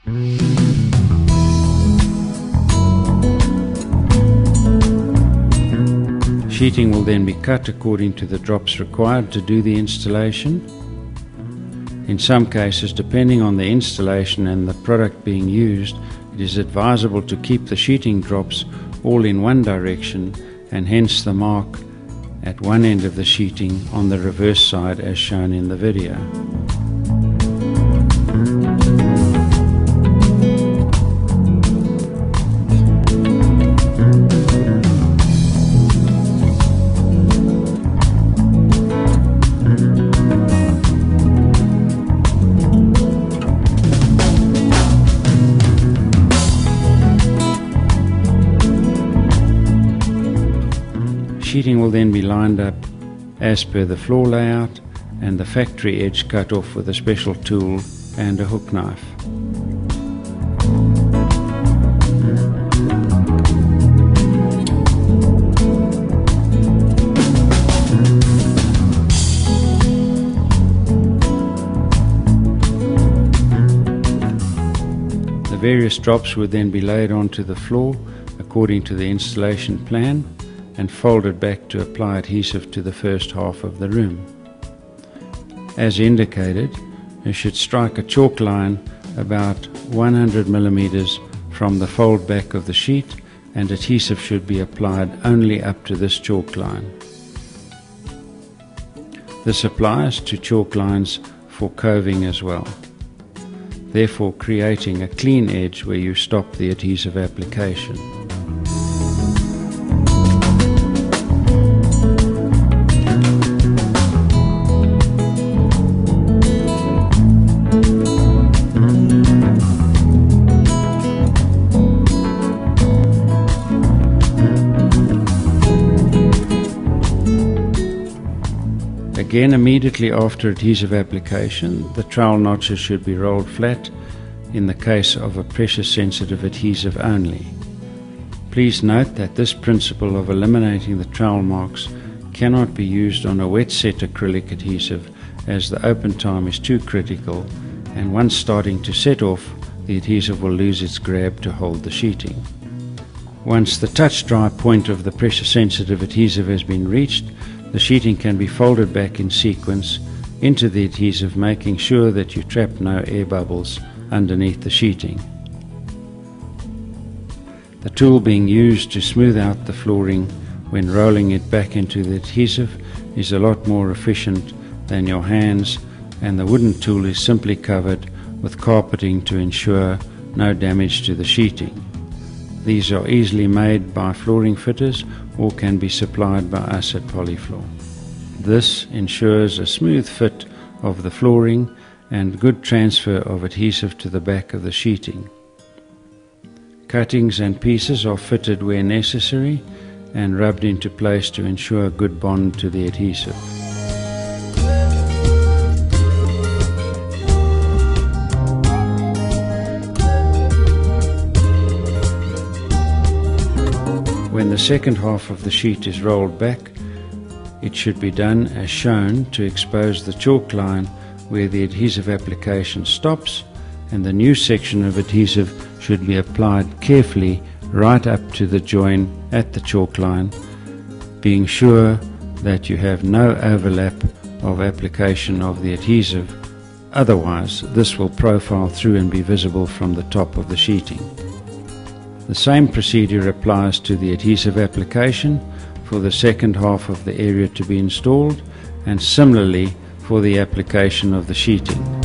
Sheeting will then be cut according to the drops required to do the installation. In some cases, depending on the installation and the product being used, it is advisable to keep the sheeting drops all in one direction, and hence the mark at one end of the sheeting on the reverse side as shown in the video. Sheeting will then be lined up as per the floor layout and the factory edge cut off with a special tool and a hook knife. The various drops would then be laid onto the floor according to the installation plan and folded back to apply adhesive to the first half of the room. As indicated, you should strike a chalk line about 100 millimeters from the fold back of the sheet, and adhesive should be applied only up to this chalk line. This applies to chalk lines for coving as well, therefore creating a clean edge where you stop the adhesive application. Again, immediately after adhesive application, the trowel notches should be rolled flat in the case of a pressure-sensitive adhesive only. Please note that this principle of eliminating the trowel marks cannot be used on a wet set acrylic adhesive, as the open time is too critical, and once starting to set off, the adhesive will lose its grab to hold the sheeting. Once the touch dry point of the pressure-sensitive adhesive has been reached, the sheeting can be folded back in sequence into the adhesive, making sure that you trap no air bubbles underneath the sheeting. The tool being used to smooth out the flooring when rolling it back into the adhesive is a lot more efficient than your hands, and the wooden tool is simply covered with carpeting to ensure no damage to the sheeting. These are easily made by flooring fitters or can be supplied by us at Polyfloor. This ensures a smooth fit of the flooring and good transfer of adhesive to the back of the sheeting. Cuttings and pieces are fitted where necessary and rubbed into place to ensure a good bond to the adhesive. When the second half of the sheet is rolled back, it should be done as shown to expose the chalk line where the adhesive application stops, and the new section of adhesive should be applied carefully right up to the join at the chalk line, being sure that you have no overlap of application of the adhesive, otherwise this will profile through and be visible from the top of the sheeting. The same procedure applies to the adhesive application for the second half of the area to be installed, and similarly for the application of the sheeting.